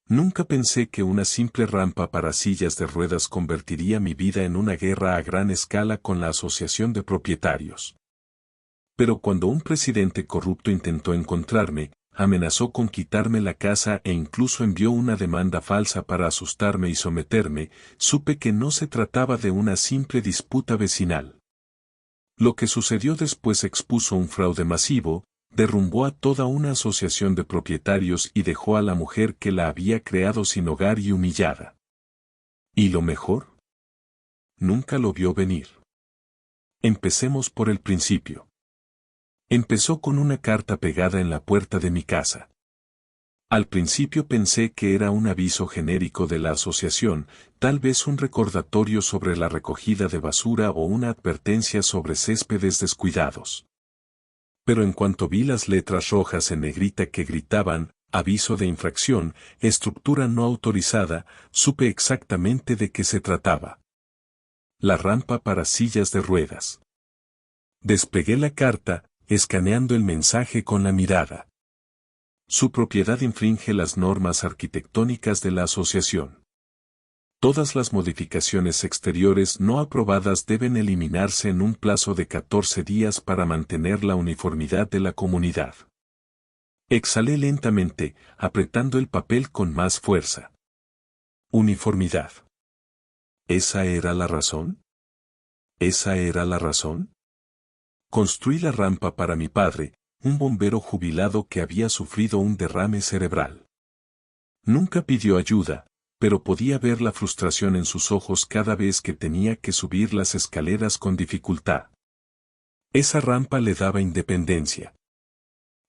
Nunca pensé que una simple rampa para sillas de ruedas convertiría mi vida en una guerra a gran escala con la Asociación de Propietarios. Pero cuando un presidente corrupto intentó encontrarme, amenazó con quitarme la casa e incluso envió una demanda falsa para asustarme y someterme, supe que no se trataba de una simple disputa vecinal. Lo que sucedió después expuso un fraude masivo, derrumbó a toda una asociación de propietarios y dejó a la mujer que la había creado sin hogar y humillada. ¿Y lo mejor? Nunca lo vio venir. Empecemos por el principio. Empezó con una carta pegada en la puerta de mi casa. Al principio pensé que era un aviso genérico de la asociación, tal vez un recordatorio sobre la recogida de basura o una advertencia sobre céspedes descuidados. Pero en cuanto vi las letras rojas en negrita que gritaban, aviso de infracción, estructura no autorizada, supe exactamente de qué se trataba. La rampa para sillas de ruedas. Despegué la carta, escaneando el mensaje con la mirada. Su propiedad infringe las normas arquitectónicas de la asociación. Todas las modificaciones exteriores no aprobadas deben eliminarse en un plazo de 14 días para mantener la uniformidad de la comunidad. Exhalé lentamente, apretando el papel con más fuerza. Uniformidad. ¿Esa era la razón? ¿Esa era la razón? Construí la rampa para mi padre, un bombero jubilado que había sufrido un derrame cerebral. Nunca pidió ayuda, pero podía ver la frustración en sus ojos cada vez que tenía que subir las escaleras con dificultad. Esa rampa le daba independencia.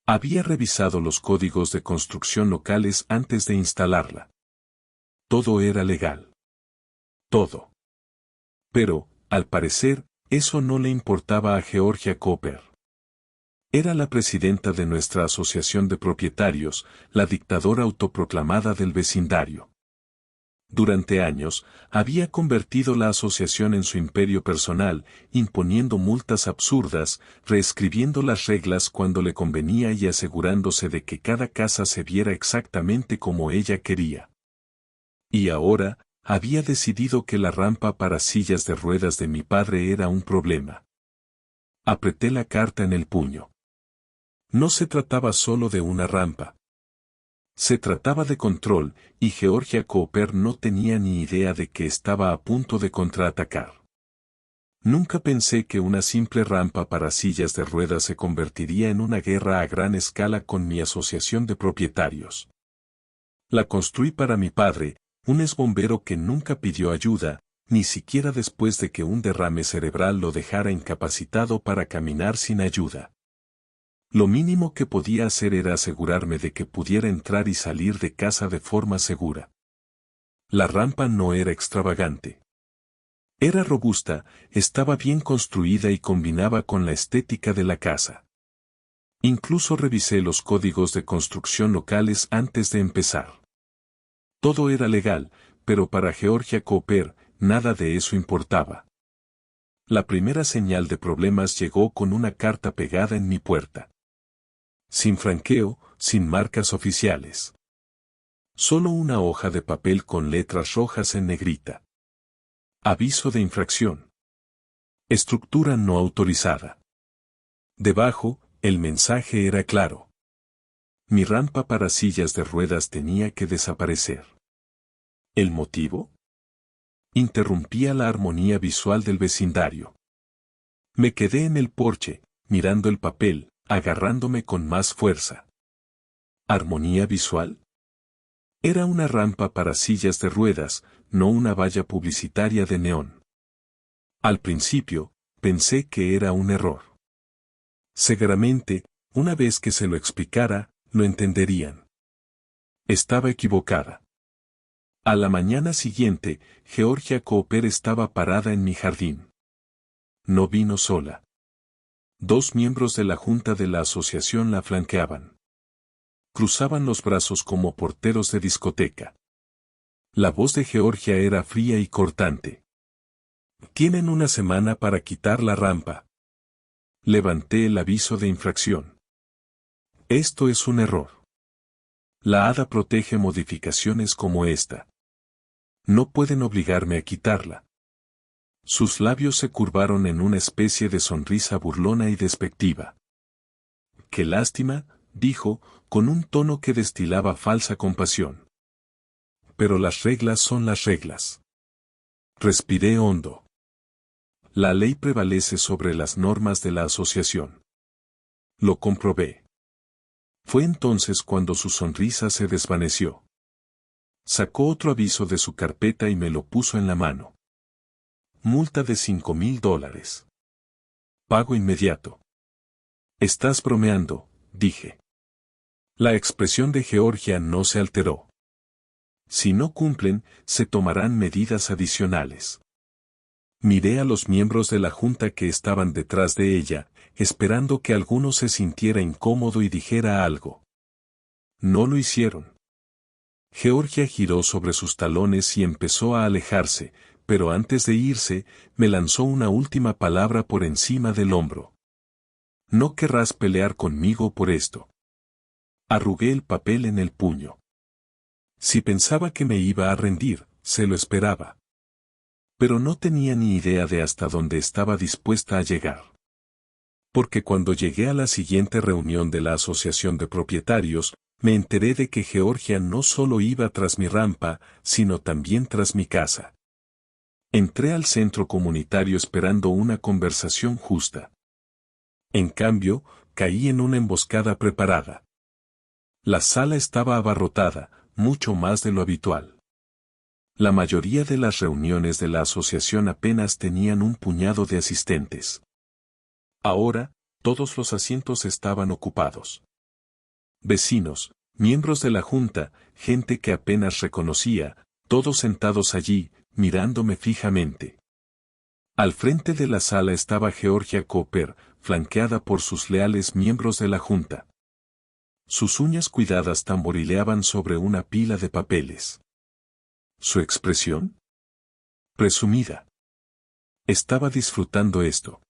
Había revisado los códigos de construcción locales antes de instalarla. Todo era legal. Todo. Pero, al parecer, eso no le importaba a Georgia Cooper. Era la presidenta de nuestra asociación de propietarios, la dictadora autoproclamada del vecindario. Durante años, había convertido la asociación en su imperio personal, imponiendo multas absurdas, reescribiendo las reglas cuando le convenía y asegurándose de que cada casa se viera exactamente como ella quería. Y ahora, había decidido que la rampa para sillas de ruedas de mi padre era un problema. Apreté la carta en el puño. No se trataba solo de una rampa. Se trataba de control, y Georgia Cooper no tenía ni idea de que estaba a punto de contraatacar. Nunca pensé que una simple rampa para sillas de ruedas se convertiría en una guerra a gran escala con mi asociación de propietarios. La construí para mi padre, un exbombero que nunca pidió ayuda, ni siquiera después de que un derrame cerebral lo dejara incapacitado para caminar sin ayuda. Lo mínimo que podía hacer era asegurarme de que pudiera entrar y salir de casa de forma segura. La rampa no era extravagante. Era robusta, estaba bien construida y combinaba con la estética de la casa. Incluso revisé los códigos de construcción locales antes de empezar. Todo era legal, pero para Georgia Cooper, nada de eso importaba. La primera señal de problemas llegó con una carta pegada en mi puerta. Sin franqueo, sin marcas oficiales. Solo una hoja de papel con letras rojas en negrita. Aviso de infracción. Estructura no autorizada. Debajo, el mensaje era claro. Mi rampa para sillas de ruedas tenía que desaparecer. ¿El motivo? Interrumpía la armonía visual del vecindario. Me quedé en el porche, mirando el papel, agarrándome con más fuerza. ¿Armonía visual? Era una rampa para sillas de ruedas, no una valla publicitaria de neón. Al principio, pensé que era un error. Seguramente, una vez que se lo explicara, lo entenderían. Estaba equivocada. A la mañana siguiente, Georgia Cooper estaba parada en mi jardín. No vino sola. 2 miembros de la junta de la asociación la flanqueaban. Cruzaban los brazos como porteros de discoteca. La voz de Georgia era fría y cortante. Tienen una semana para quitar la rampa. Levanté el aviso de infracción. Esto es un error. La hada protege modificaciones como esta. No pueden obligarme a quitarla. Sus labios se curvaron en una especie de sonrisa burlona y despectiva. «Qué lástima», dijo, con un tono que destilaba falsa compasión. «Pero las reglas son las reglas». Respiré hondo. La ley prevalece sobre las normas de la asociación. Lo comprobé. Fue entonces cuando su sonrisa se desvaneció. Sacó otro aviso de su carpeta y me lo puso en la mano. Multa de $5,000. Pago inmediato. Estás bromeando, dije. La expresión de Georgia no se alteró. Si no cumplen, se tomarán medidas adicionales. Miré a los miembros de la junta que estaban detrás de ella, esperando que alguno se sintiera incómodo y dijera algo. No lo hicieron. Georgia giró sobre sus talones y empezó a alejarse, pero antes de irse, me lanzó una última palabra por encima del hombro. No querrás pelear conmigo por esto. Arrugué el papel en el puño. Si pensaba que me iba a rendir, se lo esperaba. Pero no tenía ni idea de hasta dónde estaba dispuesta a llegar. Porque cuando llegué a la siguiente reunión de la Asociación de Propietarios, me enteré de que Georgia no solo iba tras mi rampa, sino también tras mi casa. Entré al centro comunitario esperando una conversación justa. En cambio, caí en una emboscada preparada. La sala estaba abarrotada, mucho más de lo habitual. La mayoría de las reuniones de la asociación apenas tenían un puñado de asistentes. Ahora, todos los asientos estaban ocupados. Vecinos, miembros de la junta, gente que apenas reconocía, todos sentados allí, mirándome fijamente. Al frente de la sala estaba Georgia Cooper, flanqueada por sus leales miembros de la junta. Sus uñas cuidadas tamborileaban sobre una pila de papeles. ¿Su expresión? Presumida. Estaba disfrutando esto.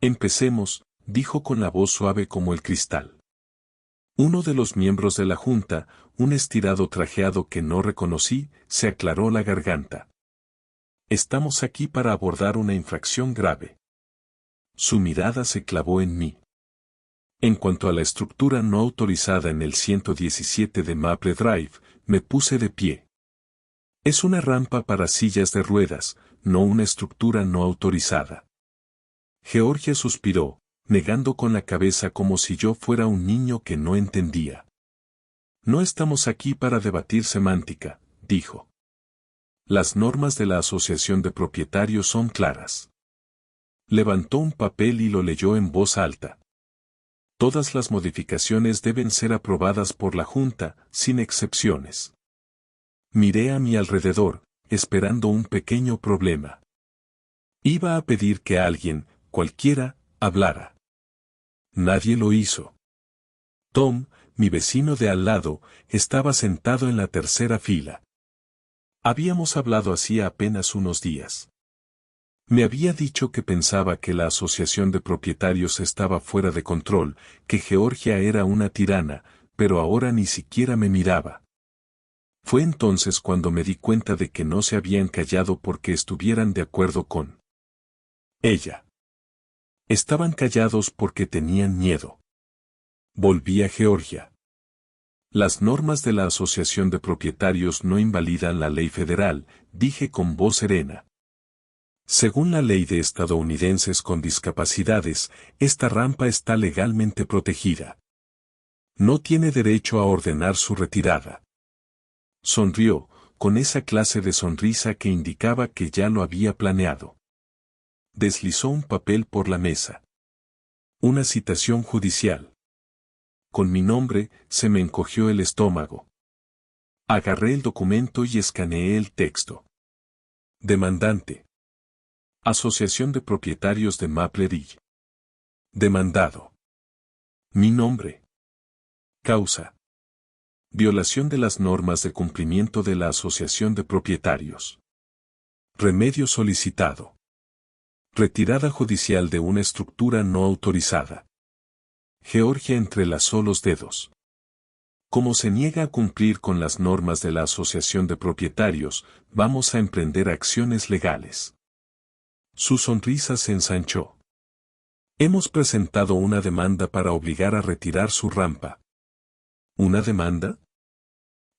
Empecemos, dijo con la voz suave como el cristal. Uno de los miembros de la junta, un estirado trajeado que no reconocí, se aclaró la garganta. Estamos aquí para abordar una infracción grave. Su mirada se clavó en mí. En cuanto a la estructura no autorizada en el 117 de Maple Drive, me puse de pie. Es una rampa para sillas de ruedas, no una estructura no autorizada. Georgia suspiró, negando con la cabeza como si yo fuera un niño que no entendía. No estamos aquí para debatir semántica, dijo. Las normas de la Asociación de Propietarios son claras. Levantó un papel y lo leyó en voz alta. Todas las modificaciones deben ser aprobadas por la Junta, sin excepciones. Miré a mi alrededor, esperando un pequeño problema. Iba a pedir que alguien, cualquiera, hablara. Nadie lo hizo. Tom, mi vecino de al lado, estaba sentado en la tercera fila. Habíamos hablado hacía apenas unos días. Me había dicho que pensaba que la asociación de propietarios estaba fuera de control, que Georgia era una tirana, pero ahora ni siquiera me miraba. Fue entonces cuando me di cuenta de que no se habían callado porque estuvieran de acuerdo con ella. Estaban callados porque tenían miedo. Volví a Georgia. Las normas de la Asociación de Propietarios no invalidan la ley federal, dije con voz serena. Según la ley de estadounidenses con discapacidades, esta rampa está legalmente protegida. No tiene derecho a ordenar su retirada. Sonrió, con esa clase de sonrisa que indicaba que ya lo había planeado. Deslizó un papel por la mesa. Una citación judicial. Con mi nombre, se me encogió el estómago. Agarré el documento y escaneé el texto. Demandante. Asociación de Propietarios de Maple Ridge. Demandado. Mi nombre. Causa. Violación de las normas de cumplimiento de la Asociación de Propietarios. Remedio solicitado. Retirada judicial de una estructura no autorizada. Georgia entrelazó los dedos. Como se niega a cumplir con las normas de la asociación de propietarios, vamos a emprender acciones legales. Su sonrisa se ensanchó. Hemos presentado una demanda para obligar a retirar su rampa. ¿Una demanda?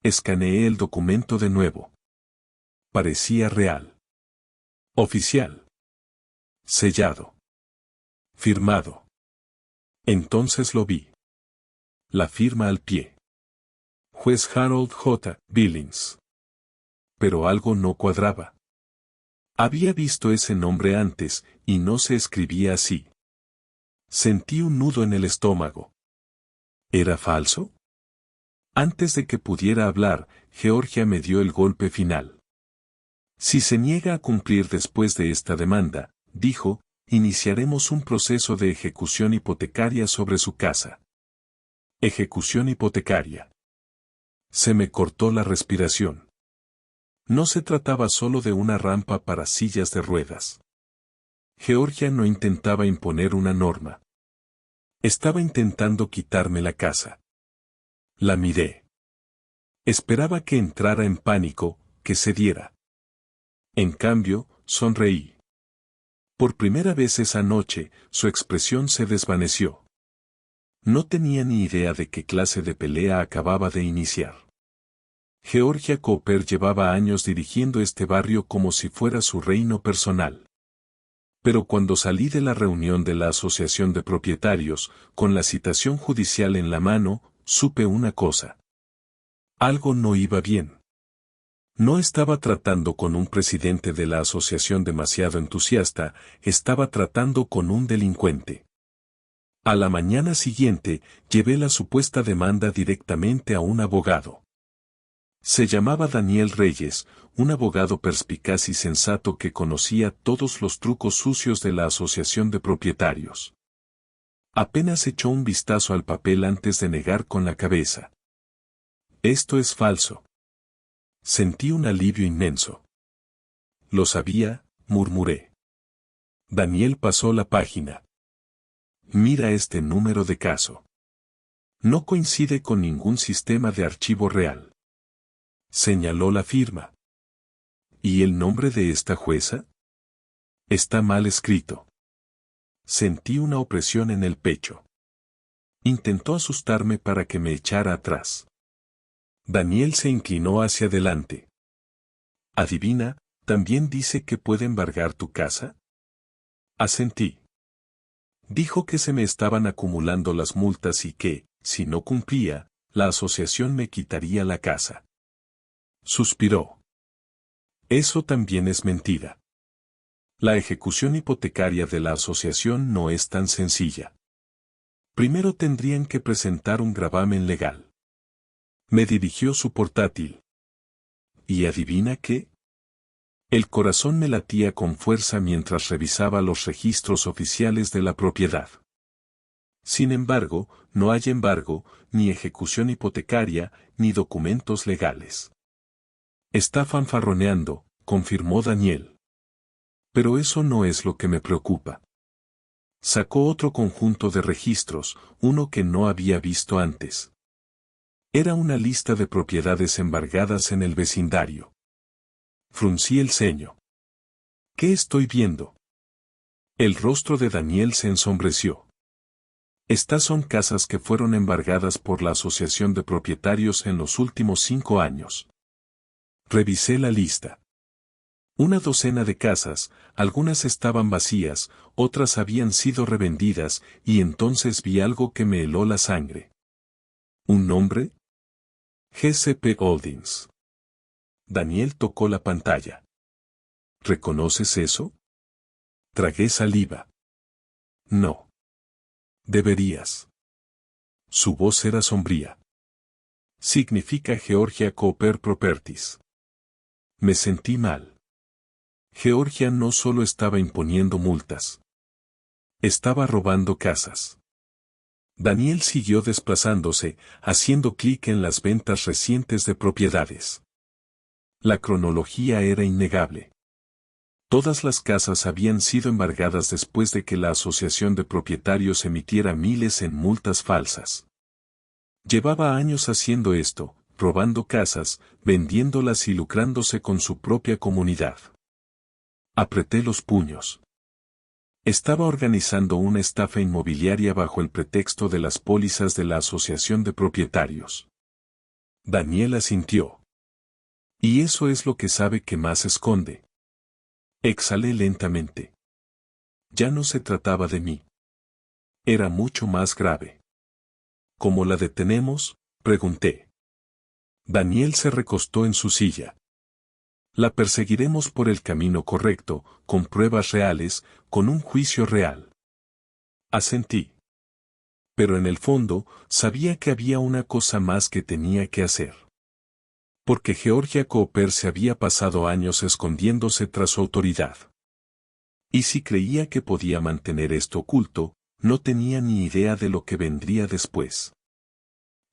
Escaneé el documento de nuevo. Parecía real. Oficial. Sellado. Firmado. Entonces lo vi. La firma al pie. Juez Harold J. Billings. Pero algo no cuadraba. Había visto ese nombre antes, y no se escribía así. Sentí un nudo en el estómago. ¿Era falso? Antes de que pudiera hablar, Georgia me dio el golpe final. Si se niega a cumplir después de esta demanda, dijo, iniciaremos un proceso de ejecución hipotecaria sobre su casa. Ejecución hipotecaria. Se me cortó la respiración. No se trataba solo de una rampa para sillas de ruedas. Georgia no intentaba imponer una norma. Estaba intentando quitarme la casa. La miré. Esperaba que entrara en pánico, que cediera. En cambio, sonreí. Por primera vez esa noche, su expresión se desvaneció. No tenía ni idea de qué clase de pelea acababa de iniciar. Georgia Cooper llevaba años dirigiendo este barrio como si fuera su reino personal. Pero cuando salí de la reunión de la Asociación de Propietarios, con la citación judicial en la mano, supe una cosa. Algo no iba bien. No estaba tratando con un presidente de la asociación demasiado entusiasta, estaba tratando con un delincuente. A la mañana siguiente, llevé la supuesta demanda directamente a un abogado. Se llamaba Daniel Reyes, un abogado perspicaz y sensato que conocía todos los trucos sucios de la asociación de propietarios. Apenas echó un vistazo al papel antes de negar con la cabeza. Esto es falso. Sentí un alivio inmenso. Lo sabía, murmuré. Daniel pasó la página. Mira este número de caso. No coincide con ningún sistema de archivo real. Señaló la firma. ¿Y el nombre de esta jueza? Está mal escrito. Sentí una opresión en el pecho. Intentó asustarme para que me echara atrás. Daniel se inclinó hacia adelante. Adivina, ¿también dice que puede embargar tu casa? Asentí. Dijo que se me estaban acumulando las multas y que, si no cumplía, la asociación me quitaría la casa. Suspiró. Eso también es mentira. La ejecución hipotecaria de la asociación no es tan sencilla. Primero tendrían que presentar un gravamen legal. Me dirigió su portátil. ¿Y adivina qué? El corazón me latía con fuerza mientras revisaba los registros oficiales de la propiedad. Sin embargo, no hay embargo, ni ejecución hipotecaria, ni documentos legales. Está fanfarroneando, confirmó Daniel. Pero eso no es lo que me preocupa. Sacó otro conjunto de registros, uno que no había visto antes. Era una lista de propiedades embargadas en el vecindario. Fruncí el ceño. ¿Qué estoy viendo? El rostro de Daniel se ensombreció. Estas son casas que fueron embargadas por la Asociación de Propietarios en los últimos 5 años. Revisé la lista. Una docena de casas, algunas estaban vacías, otras habían sido revendidas, y entonces vi algo que me heló la sangre. ¿Un nombre? GCP Holdings. Daniel tocó la pantalla. ¿Reconoces eso? Tragué saliva. No. Deberías. Su voz era sombría. Significa Georgia Cooper Properties. Me sentí mal. Georgia no solo estaba imponiendo multas. Estaba robando casas. Daniel siguió desplazándose, haciendo clic en las ventas recientes de propiedades. La cronología era innegable. Todas las casas habían sido embargadas después de que la Asociación de Propietarios emitiera miles en multas falsas. Llevaba años haciendo esto, robando casas, vendiéndolas y lucrándose con su propia comunidad. Apreté los puños. Estaba organizando una estafa inmobiliaria bajo el pretexto de las pólizas de la Asociación de Propietarios. Daniel asintió. Y eso es lo que sabe que más esconde. Exhalé lentamente. Ya no se trataba de mí. Era mucho más grave. ¿Cómo la detenemos?, pregunté. Daniel se recostó en su silla. La perseguiremos por el camino correcto, con pruebas reales, con un juicio real. Asentí. Pero en el fondo, sabía que había una cosa más que tenía que hacer. Porque Georgia Cooper se había pasado años escondiéndose tras su autoridad. Y si creía que podía mantener esto oculto, no tenía ni idea de lo que vendría después.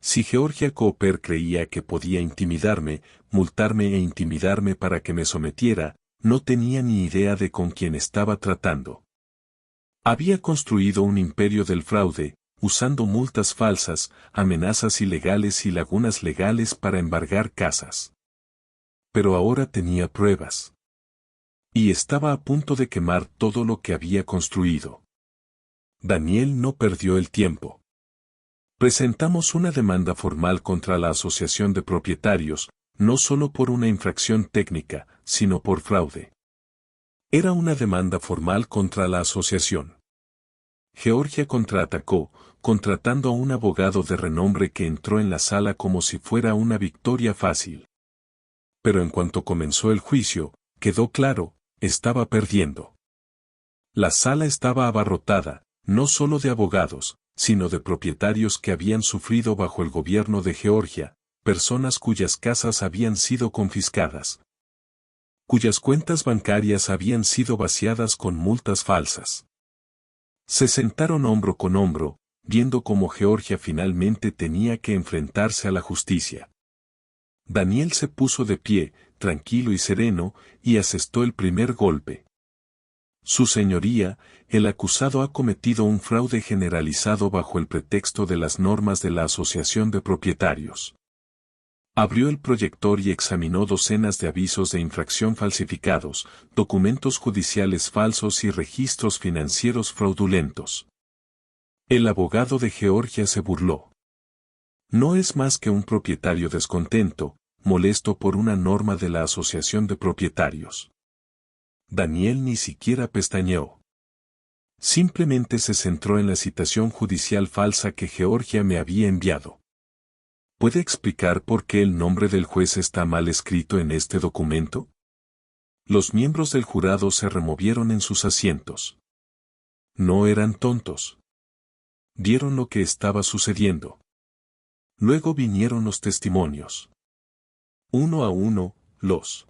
Si Georgia Cooper creía que podía intimidarme, multarme e intimidarme para que me sometiera, no tenía ni idea de con quién estaba tratando. Había construido un imperio del fraude, usando multas falsas, amenazas ilegales y lagunas legales para embargar casas. Pero ahora tenía pruebas. Y estaba a punto de quemar todo lo que había construido. Daniel no perdió el tiempo. Presentamos una demanda formal contra la Asociación de Propietarios, no solo por una infracción técnica, sino por fraude. Era una demanda formal contra la asociación. Georgia contraatacó, contratando a un abogado de renombre que entró en la sala como si fuera una victoria fácil. Pero en cuanto comenzó el juicio, quedó claro, estaba perdiendo. La sala estaba abarrotada, no solo de abogados, sino de propietarios que habían sufrido bajo el gobierno de Georgia, personas cuyas casas habían sido confiscadas, cuyas cuentas bancarias habían sido vaciadas con multas falsas. Se sentaron hombro con hombro, viendo cómo Georgia finalmente tenía que enfrentarse a la justicia. Daniel se puso de pie, tranquilo y sereno, y asestó el primer golpe. Su señoría, el acusado ha cometido un fraude generalizado bajo el pretexto de las normas de la Asociación de Propietarios. Abrió el proyector y examinó docenas de avisos de infracción falsificados, documentos judiciales falsos y registros financieros fraudulentos. El abogado de Georgia se burló. No es más que un propietario descontento, molesto por una norma de la Asociación de Propietarios. Daniel ni siquiera pestañeó. Simplemente se centró en la citación judicial falsa que Georgia me había enviado. ¿Puede explicar por qué el nombre del juez está mal escrito en este documento? Los miembros del jurado se removieron en sus asientos. No eran tontos. Vieron lo que estaba sucediendo. Luego vinieron los testimonios. Uno a uno, los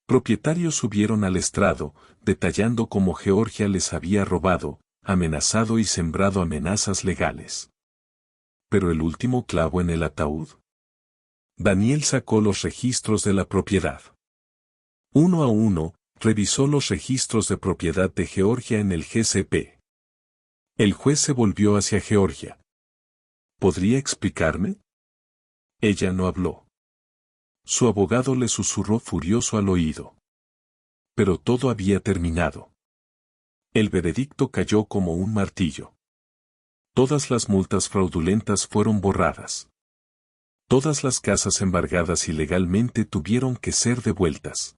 propietarios subieron al estrado, detallando cómo Georgia les había robado, amenazado y sembrado amenazas legales. Pero el último clavo en el ataúd. Daniel sacó los registros de la propiedad. Uno a uno, revisó los registros de propiedad de Georgia en el GCP. El juez se volvió hacia Georgia. ¿Podría explicarme? Ella no habló. Su abogado le susurró furioso al oído. Pero todo había terminado. El veredicto cayó como un martillo. Todas las multas fraudulentas fueron borradas. Todas las casas embargadas ilegalmente tuvieron que ser devueltas.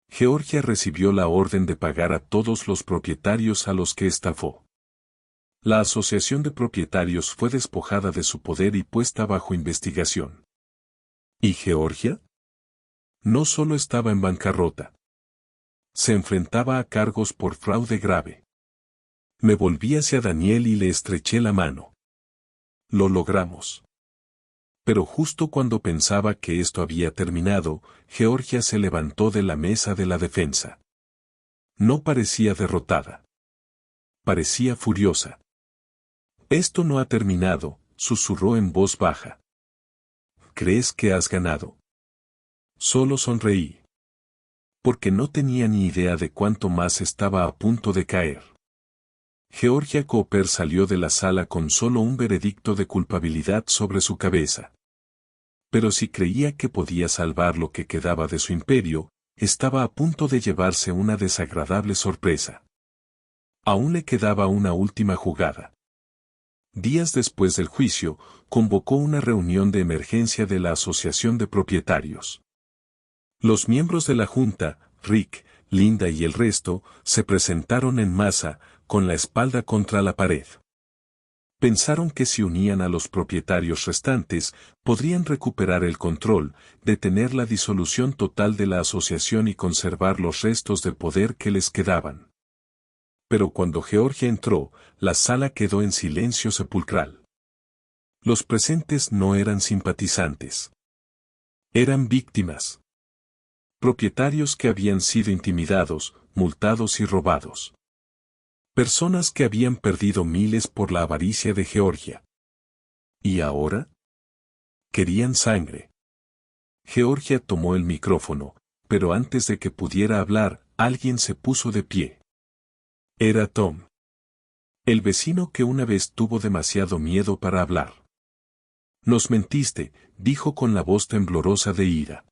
Georgia recibió la orden de pagar a todos los propietarios a los que estafó. La Asociación de Propietarios fue despojada de su poder y puesta bajo investigación. ¿Y Georgia? No solo estaba en bancarrota. Se enfrentaba a cargos por fraude grave. Me volví hacia Daniel y le estreché la mano. Lo logramos. Pero justo cuando pensaba que esto había terminado, Georgia se levantó de la mesa de la defensa. No parecía derrotada. Parecía furiosa. Esto no ha terminado, susurró en voz baja. ¿Crees que has ganado? Solo sonreí. Porque no tenía ni idea de cuánto más estaba a punto de caer. Georgia Cooper salió de la sala con solo un veredicto de culpabilidad sobre su cabeza. Pero si creía que podía salvar lo que quedaba de su imperio, estaba a punto de llevarse una desagradable sorpresa. Aún le quedaba una última jugada. Días después del juicio, convocó una reunión de emergencia de la Asociación de Propietarios. Los miembros de la Junta, Rick, Linda y el resto, se presentaron en masa, con la espalda contra la pared. Pensaron que si unían a los propietarios restantes, podrían recuperar el control, detener la disolución total de la asociación y conservar los restos de poder que les quedaban. Pero cuando Georgia entró, la sala quedó en silencio sepulcral. Los presentes no eran simpatizantes. Eran víctimas. Propietarios que habían sido intimidados, multados y robados. Personas que habían perdido miles por la avaricia de Georgia. ¿Y ahora? Querían sangre. Georgia tomó el micrófono, pero antes de que pudiera hablar, alguien se puso de pie. Era Tom. El vecino que una vez tuvo demasiado miedo para hablar. Nos mentiste, dijo con la voz temblorosa de ira.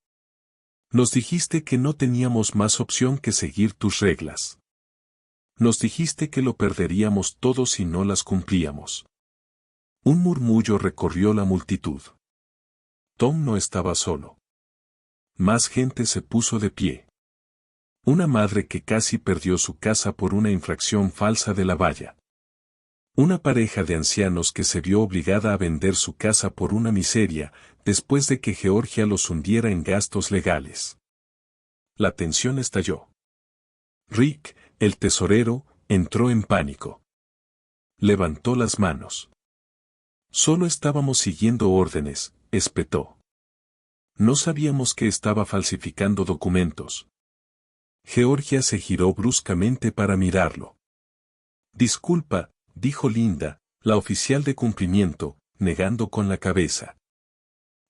Nos dijiste que no teníamos más opción que seguir tus reglas. Nos dijiste que lo perderíamos todo si no las cumplíamos. Un murmullo recorrió la multitud. Tom no estaba solo. Más gente se puso de pie. Una madre que casi perdió su casa por una infracción falsa de la valla. Una pareja de ancianos que se vio obligada a vender su casa por una miseria, después de que Georgia los hundiera en gastos legales. La tensión estalló. Rick, el tesorero, entró en pánico. Levantó las manos. Solo estábamos siguiendo órdenes, espetó. No sabíamos que estaba falsificando documentos. Georgia se giró bruscamente para mirarlo. Disculpa, dijo Linda, la oficial de cumplimiento, negando con la cabeza.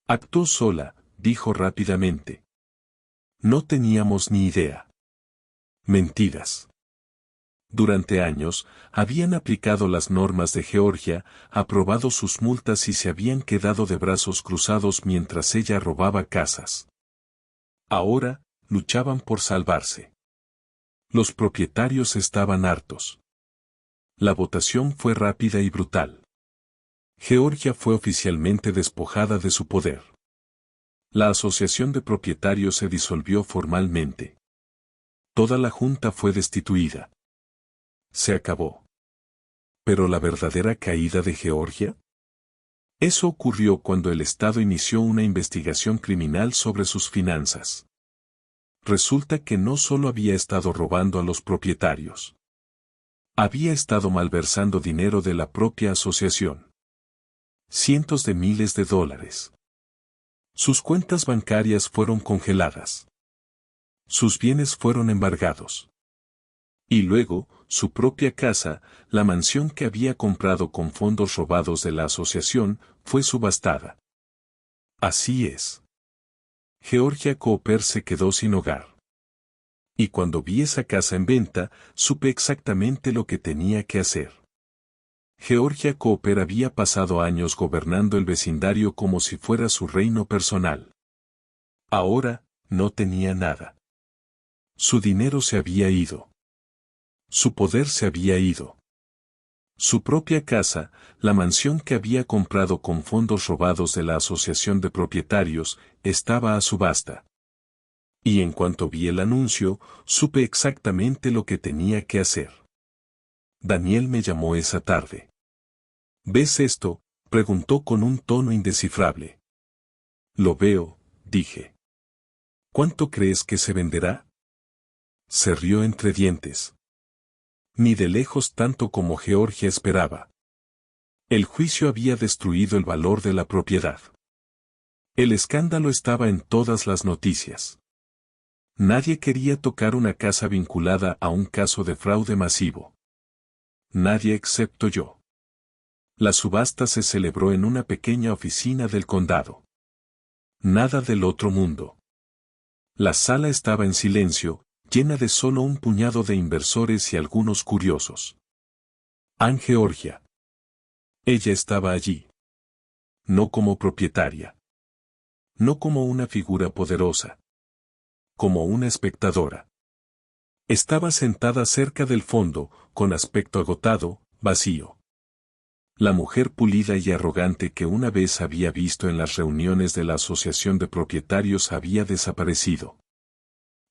Actuó sola, dijo rápidamente. No teníamos ni idea. Mentiras. Durante años, habían aplicado las normas de Georgia, aprobado sus multas y se habían quedado de brazos cruzados mientras ella robaba casas. Ahora, luchaban por salvarse. Los propietarios estaban hartos. La votación fue rápida y brutal. Georgia fue oficialmente despojada de su poder. La asociación de propietarios se disolvió formalmente. Toda la junta fue destituida. Se acabó. ¿Pero la verdadera caída de Georgia? Eso ocurrió cuando el Estado inició una investigación criminal sobre sus finanzas. Resulta que no solo había estado robando a los propietarios. Había estado malversando dinero de la propia asociación. Cientos de miles de dólares. Sus cuentas bancarias fueron congeladas. Sus bienes fueron embargados. Y luego, su propia casa, la mansión que había comprado con fondos robados de la asociación, fue subastada. Así es. Georgia Cooper se quedó sin hogar. Y cuando vi esa casa en venta, supe exactamente lo que tenía que hacer. Georgia Cooper había pasado años gobernando el vecindario como si fuera su reino personal. Ahora, no tenía nada. Su dinero se había ido. Su poder se había ido. Su propia casa, la mansión que había comprado con fondos robados de la asociación de propietarios, estaba a subasta. Y en cuanto vi el anuncio, supe exactamente lo que tenía que hacer. Daniel me llamó esa tarde. ¿Ves esto?, preguntó con un tono indescifrable. Lo veo, dije. ¿Cuánto crees que se venderá? Se rió entre dientes. Ni de lejos tanto como Georgia esperaba. El juicio había destruido el valor de la propiedad. El escándalo estaba en todas las noticias. Nadie quería tocar una casa vinculada a un caso de fraude masivo. Nadie excepto yo. La subasta se celebró en una pequeña oficina del condado. Nada del otro mundo. La sala estaba en silencio, llena de solo un puñado de inversores y algunos curiosos. Anne Georgia. Ella estaba allí. No como propietaria. No como una figura poderosa. Como una espectadora. Estaba sentada cerca del fondo, con aspecto agotado, vacío. La mujer pulida y arrogante que una vez había visto en las reuniones de la Asociación de Propietarios había desaparecido.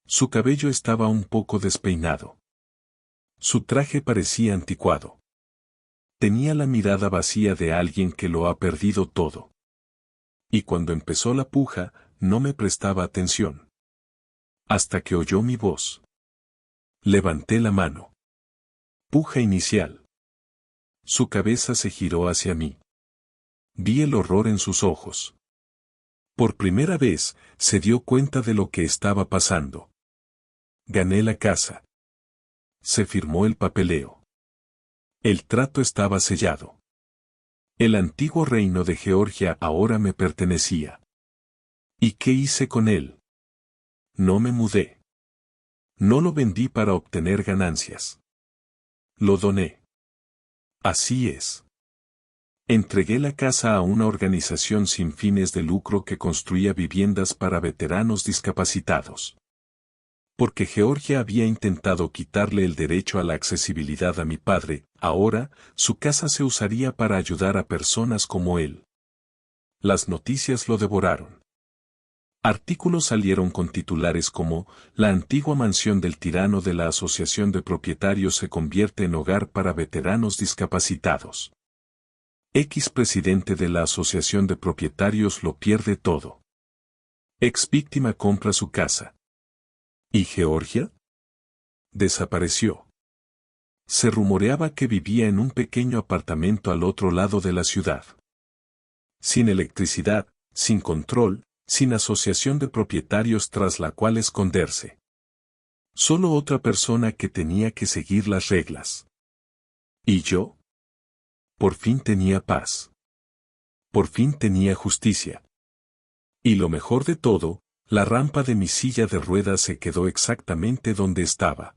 Su cabello estaba un poco despeinado. Su traje parecía anticuado. Tenía la mirada vacía de alguien que lo ha perdido todo. Y cuando empezó la puja, no me prestaba atención. Hasta que oyó mi voz. Levanté la mano. Puja inicial. Su cabeza se giró hacia mí. Vi el horror en sus ojos. Por primera vez, se dio cuenta de lo que estaba pasando. Gané la casa. Se firmó el papeleo. El trato estaba sellado. El antiguo reino de Georgia ahora me pertenecía. ¿Y qué hice con él? No me mudé. No lo vendí para obtener ganancias. Lo doné. Así es. Entregué la casa a una organización sin fines de lucro que construía viviendas para veteranos discapacitados. Porque Georgia había intentado quitarle el derecho a la accesibilidad a mi padre, ahora, su casa se usaría para ayudar a personas como él. Las noticias lo devoraron. Artículos salieron con titulares como, la antigua mansión del tirano de la Asociación de Propietarios se convierte en hogar para veteranos discapacitados. Ex presidente de la Asociación de Propietarios lo pierde todo. Ex víctima compra su casa. ¿Y Georgia? Desapareció. Se rumoreaba que vivía en un pequeño apartamento al otro lado de la ciudad. Sin electricidad, sin control, sin asociación de propietarios tras la cual esconderse. Solo otra persona que tenía que seguir las reglas. ¿Y yo? Por fin tenía paz. Por fin tenía justicia. Y lo mejor de todo, la rampa de mi silla de ruedas se quedó exactamente donde estaba.